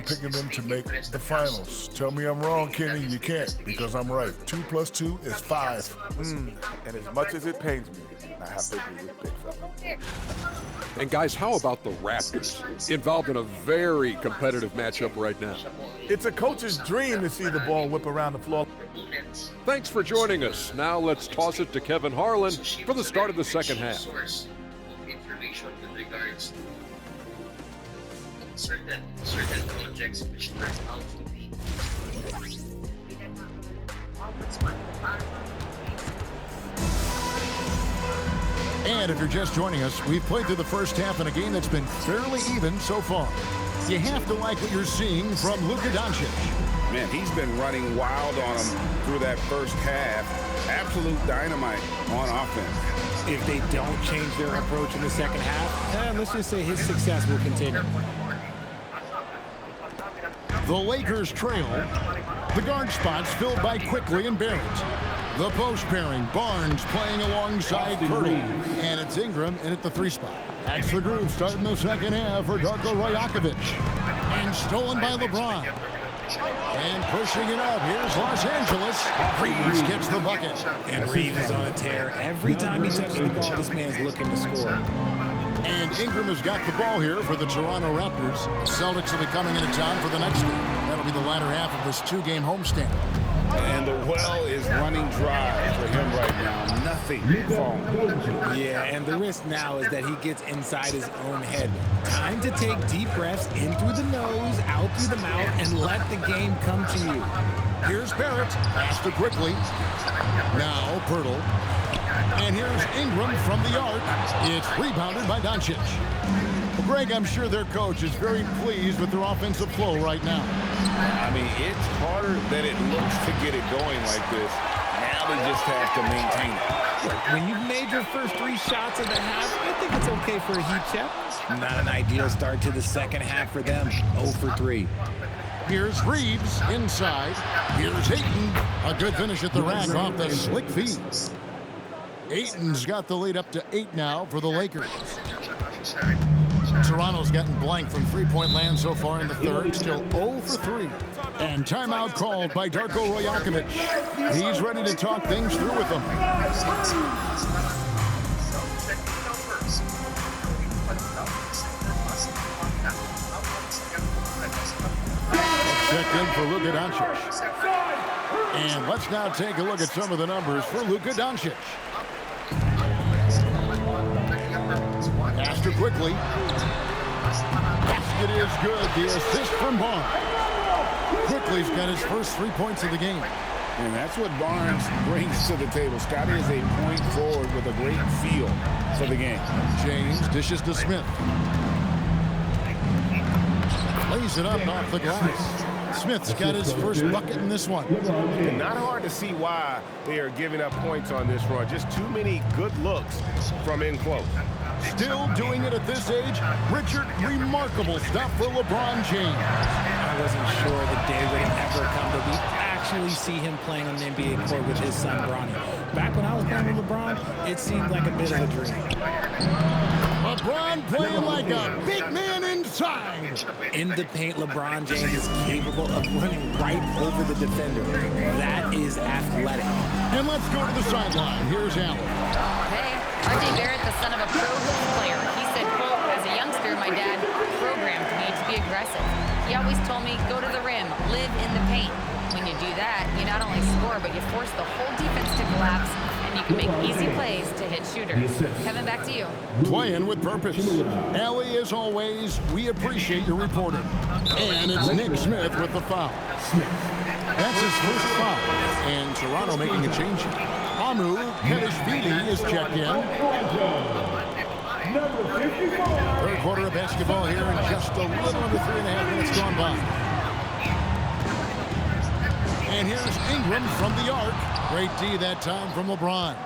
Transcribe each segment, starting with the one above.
picking them to make the finals. Tell me I'm wrong, Kenny. You can't, because I'm right. 2 + 2 is 5. And as much as it pains me, I have to agree with Big Fella. And guys, how about the Raptors? Involved in a very competitive matchup right now. It's a coach's dream to see the ball whip around the floor. Thanks for joining us. Now let's toss it to Kevin Harlan for the start of the second half. Information with regards to certain projects which turn out to be And if you're just joining us, we've played through the first half in a game that's been fairly even so far. You have to like what you're seeing from Luka Doncic. Man, he's been running wild on him through that first half. Absolute dynamite on offense. If they don't change their approach in the second half, let's just say his success will continue. The Lakers trail. The guard spots filled by Quickly and Barrett. The post pairing, Barnes playing alongside Purtle. And it's Ingram in at the 3 spot. That's the groove starting the second half for Darko Rajakovic. And stolen by LeBron. And pushing it up, here's Los Angeles. Reeves gets the bucket. And Reeves is on a tear. Every time he touches the ball, this man's looking to score. And Ingram has got the ball here for the Toronto Raptors. The Celtics will be coming into town for the next game. That'll be the latter half of this 2-game homestand. And the well is running dry for him right now. Nothing falling. Yeah, and the risk now is that he gets inside his own head. Time to take deep breaths in through the nose, out through the mouth, and let the game come to you. Here's Barrett. Pass to Quickly. Now Purtle. And here's Ingram from the arc. It's rebounded by Doncic. Well, Greg, I'm sure their coach is very pleased with their offensive flow right now. I mean, it's harder than it looks to get it going like this. Now they just have to maintain it. When you've made your first 3 shots of the half, I think it's okay for a heat check. Not an ideal start to the second half for them. 0 for 3. Here's Reeves inside. Here's Ayton. A good finish at the rack off the slick feed. Ayton's got the lead up to 8 now for the Lakers. Toronto's gotten blank from 3-point land so far in the third, still 0 for 3. And timeout called by Darko Rajakovic. He's ready to talk things through with them. Checked in for Luka Doncic. And let's now take a look at some of the numbers for Luka Doncic. Pass to Quickly. Basket is good. The assist from Barnes. Quickly's got his first 3 points of the game. And that's what Barnes brings to the table. Scotty is a point forward with a great feel for the game. James dishes to Smith. Lays it up off the glass. Smith's got his first bucket in this one. And not hard to see why they are giving up points on this run. Just too many good looks from in close. Still doing it at this age. Richard, remarkable stuff for LeBron James. I wasn't sure the day would ever come to be actually see him playing on the NBA court with his son, Bronny. Back when I was playing with LeBron, it seemed like a bit of a dream. LeBron playing like a big man inside. In the paint, LeBron James is capable of running right over the defender. That is athletic. And let's go to the sideline. Here's Allen. Hey, R.J. Barrett, the son of a pro player. He said, quote, as a youngster, my dad programmed me to be aggressive. He always told me, go to the rim, live in the paint. When you do that, you not only score, but you force the whole defense to collapse, and you can make easy plays to hit shooters. Kevin, back to you. Playing with purpose. Allie, as always, we appreciate your reporting. And it's Nick Smith with the foul. That's his first foul. And Toronto making a change. Amu Kedishvili is checked in. Third quarter of basketball here in just a little under 3.5 minutes gone by. And here's Ingram from the arc. Great D that time from LeBron.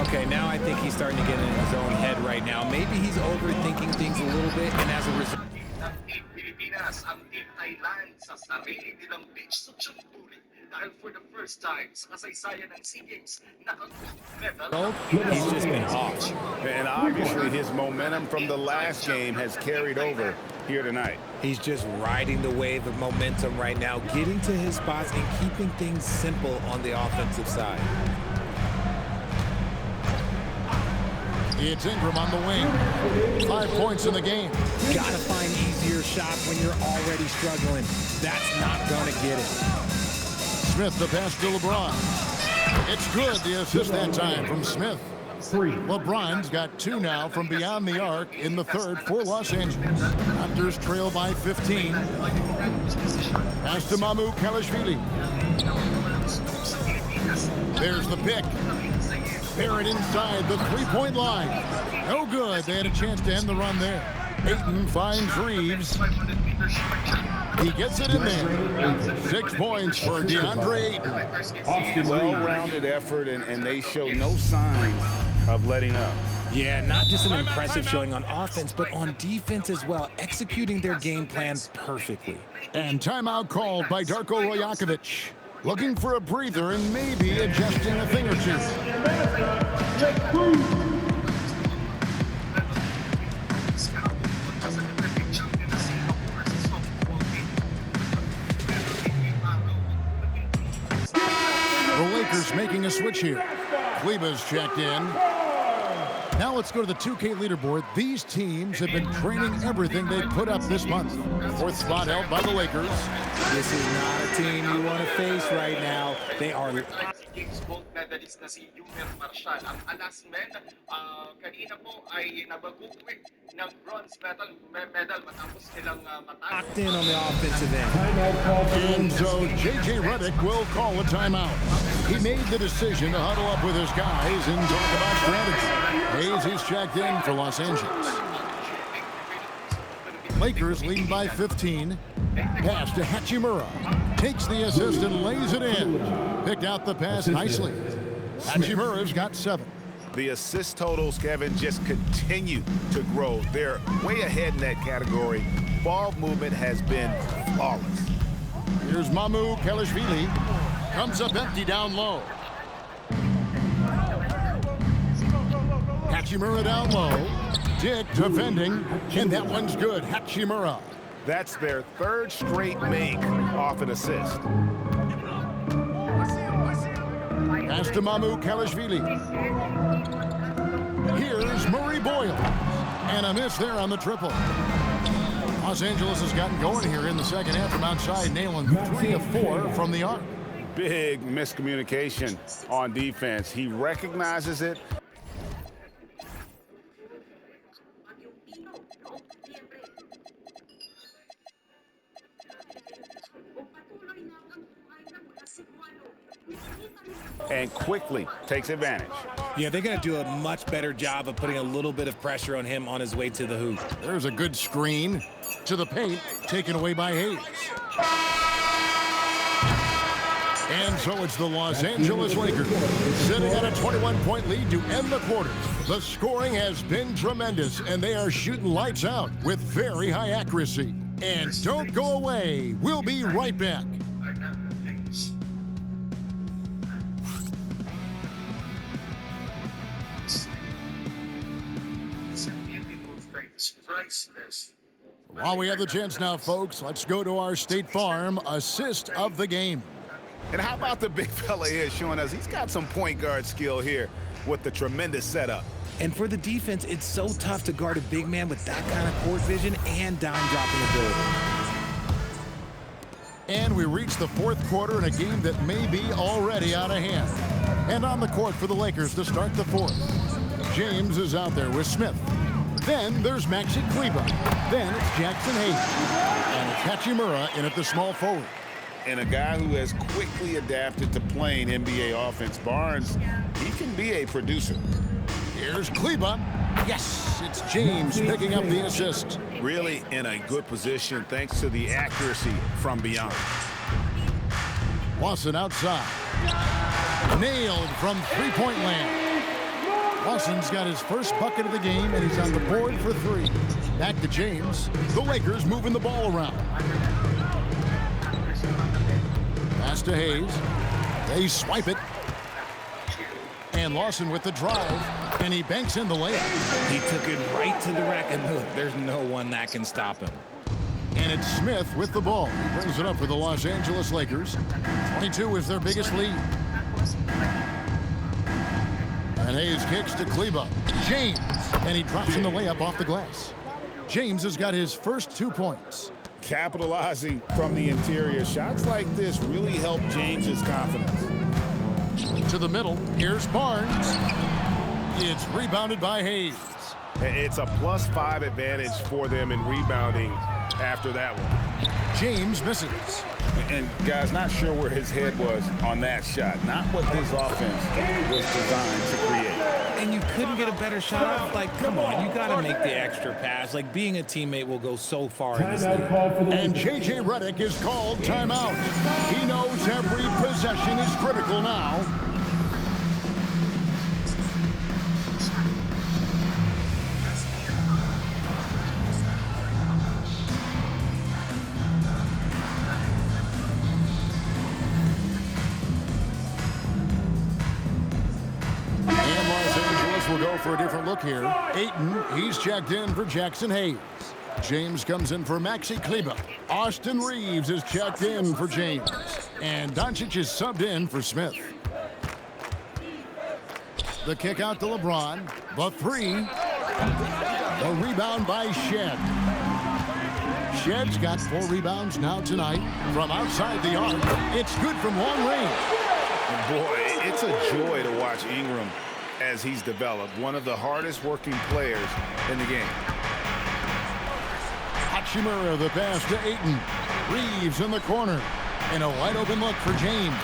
Okay, now I think he's starting to get in his own head right now. Maybe he's overthinking things a little bit, and as a result... Pilipinas ang Team Thailand sa sarili nilang beach successfully dahil for the first time sa kasaysayan ng SEA Games medal. He's just been off. And obviously his momentum from the last game has carried over here tonight. He's just riding the wave of momentum right now, getting to his spots and keeping things simple on the offensive side. It's Ingram on the wing. 5 points in the game. Gotta find easier shots when you're already struggling. That's not gonna get it. Smith the pass to LeBron. It's good, the assist that time from Smith. LeBron's got 2 now from beyond the arc in the third for Los Angeles. Raptors trail by 15. Pass to Mamu Kalashvili. There's the pick. Barrett inside the three-point line. No good. They had a chance to end the run there. Ayton finds Reeves. He gets it in there. 6 points for DeAndre Ayton. Well-rounded effort, and they show no signs of letting up. Yeah, not just an impressive showing on offense, but on defense as well, executing their game plan perfectly. And timeout called by Darko Rajakovic. Looking for a breather and maybe adjusting a thing or two. The Lakers making a switch here. Kleber's checked in. Now let's go to the 2K leaderboard. These teams have been training everything they put up this month. 4th spot held by the Lakers. This is not a team you want to face right now. They are... Games gold medalist na si Yumer Marshall. Ang alas men, kanina po ay nabagukwit ng bronze medal matapos nilang matalo. Locked in on the offensive end. And so J.J. Redick will call a timeout. He made the decision to huddle up with his guys and talk about strategy. Hayes is checked in for Los Angeles. Lakers leading by 15. Pass to Hachimura. Takes the assist and lays it in. Picked out the pass nicely. Hachimura's got 7. The assist totals, Kevin, just continue to grow. They're way ahead in that category. Ball movement has been flawless. Here's Mamu Kalashvili. Comes up empty down low. Hachimura down low. Dick defending, and that one's good. Hachimura. That's their 3rd straight make off an assist. Pass to Mamu Kalashvili. Here's Murray Boyle. And a miss there on the triple. Los Angeles has gotten going here in the second half from outside, nailing 3 of 4 from the arc. Big miscommunication on defense. He recognizes it. And quickly takes advantage. Yeah, they're going to do a much better job of putting a little bit of pressure on him on his way to the hoop. There's a good screen to the paint, taken away by Hayes. And so it's the Los Angeles Lakers sitting at a 21-point lead to end the quarters. The scoring has been tremendous, and they are shooting lights out with very high accuracy. And don't go away. We'll be right back. While we have the chance now, folks, let's go to our State Farm assist of the game. And how about the big fella here showing us he's got some point guard skill here with the tremendous setup. And for the defense, it's so tough to guard a big man with that kind of court vision and dime-dropping ability. And we reach the 4th quarter in a game that may be already out of hand. And on the court for the Lakers to start the 4th. James is out there with Smith. Then there's Maxi Kleber. Then it's Jackson Hayes. And it's Hachimura in at the small forward. And a guy who has quickly adapted to playing NBA offense, Barnes, he can be a producer. Here's Kleber. Yes, it's James picking up the assist. Really in a good position thanks to the accuracy from beyond. Lawson outside. Nailed from three-point land. Lawson's got his first bucket of the game, and he's on the board for 3. Back to James. The Lakers moving the ball around. Pass to Hayes. They swipe it. And Lawson with the drive, and he banks in the layup. He took it right to the rack, and look, there's no one that can stop him. And it's Smith with the ball. He brings it up for the Los Angeles Lakers. 22 is their biggest lead. And Hayes kicks to Kleber. James. And he drops in the layup off the glass. James has got his first 2 points. Capitalizing from the interior. Shots like this really help James's confidence. To the middle. Here's Barnes. It's rebounded by Hayes. It's a +5 advantage for them in rebounding after that one. James misses. And guys, not sure where his head was on that shot. Not what this offense was designed to create. And you couldn't get a better shot off. Like, come on, you got to make the extra pass. Like, being a teammate will go so far in this league. And J.J. Redick is called timeout. He knows every possession is critical now. We'll go for a different look here. Ayton, he's checked in for Jackson Hayes. James comes in for Maxi Kleber. Austin Reeves is checked in for James. And Doncic is subbed in for Smith. The kick out to LeBron. The three. The rebound by Shed. Shed's got 4 rebounds now tonight from outside the arc. It's good from long range. Boy, it's a joy to watch Ingram as he's developed. One of the hardest working players in the game. Hachimura, the pass to Ayton. Reeves in the corner. And a wide open look for James.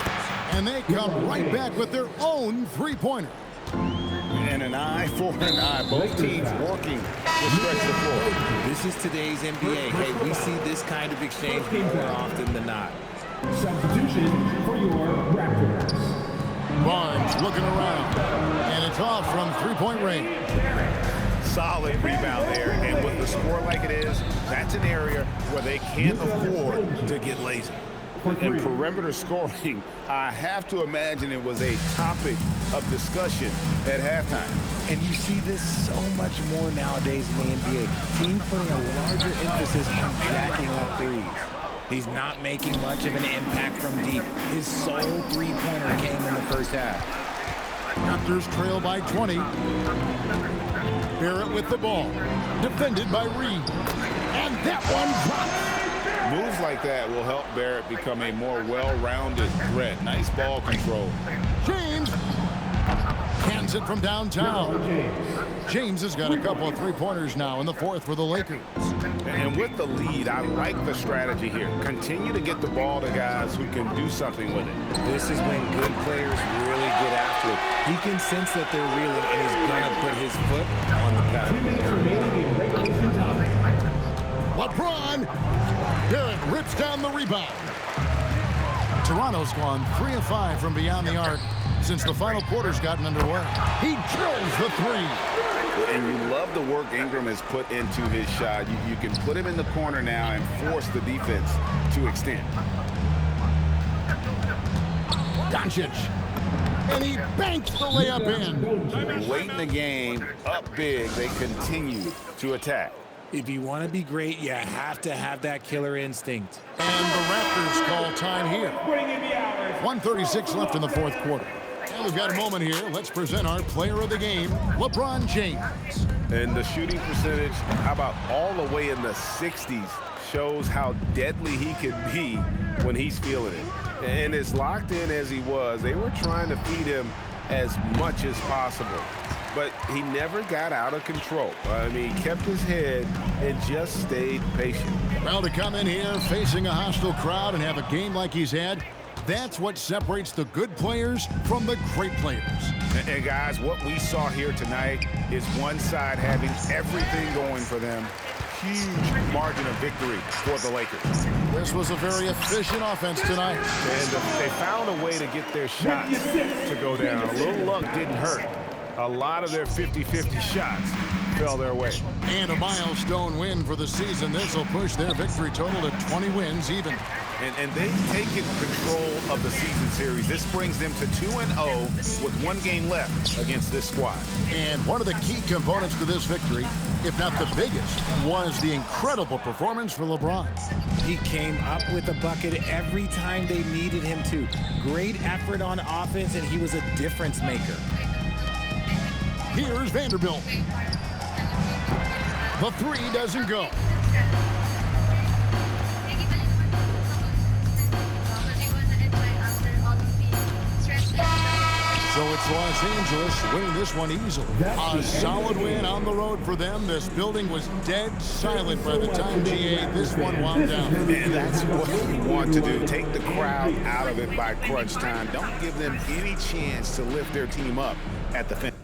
And they come right back with their own three-pointer. And an eye for an eye. Both teams working to stretch the floor. This is today's NBA. Hey, we see this kind of exchange more often than not. Substitution for your Raptors. Barnes looking around, and it's off from three-point range. Solid rebound there, and with the score like it is, that's an area where they can't afford to get lazy. And perimeter scoring, I have to imagine it was a topic of discussion at halftime. And you see this so much more nowadays in the NBA. Teams putting a larger emphasis on jacking up threes. He's not making much of an impact from deep. His sole three-pointer came in the first half. Raptors trail by 20. Barrett with the ball. Defended by Reed. And that one drops. Moves like that will help Barrett become a more well-rounded threat. Nice ball control. James cans it from downtown. James has got a couple of three-pointers now in the fourth for the Lakers. And with the lead, I like the strategy here. Continue to get the ball to guys who can do something with it. This is when good players really get after it. He can sense that they're reeling, and he's going to put his foot on the pedal. LeBron! Barrett rips down the rebound. Toronto's gone 3 of 5 from beyond the arc since the final quarter's gotten underway. He drills the three. And you love the work Ingram has put into his shot. You can put him in the corner now and force the defense to extend. Doncic. And he banks the layup in. Late in the game, up big, they continue to attack. If you want to be great, you have to have that killer instinct. And the Raptors call time here. 1:36 left in the fourth quarter. And we've got a moment here. Let's present our player of the game, LeBron James. And the shooting percentage, how about all the way in the 60s, shows how deadly he could be when he's feeling it. And as locked in as he was, they were trying to feed him as much as possible. But he never got out of control. I mean, he kept his head and just stayed patient. Well, to come in here facing a hostile crowd and have a game like he's had, that's what separates the good players from the great players. And guys, what we saw here tonight is one side having everything going for them. Huge margin of victory for the Lakers. This was a very efficient offense tonight. And they found a way to get their shots to go down. A little luck didn't hurt. A lot of their 50-50 shots fell their way. And a milestone win for the season. This will push their victory total to 20 wins even. And they've taken control of the season series. This brings them to 2-0 with 1 game left against this squad. And one of the key components to this victory, if not the biggest, was the incredible performance for LeBron. He came up with a bucket every time they needed him to. Great effort on offense, and he was a difference maker. Here's Vanderbilt. The three doesn't go. So it's Los Angeles winning this one easily. A solid win on the road for them. This building was dead silent by the time GA this one wound down. And that's what we want to do. Take the crowd out of it by crunch time. Don't give them any chance to lift their team up at the finish.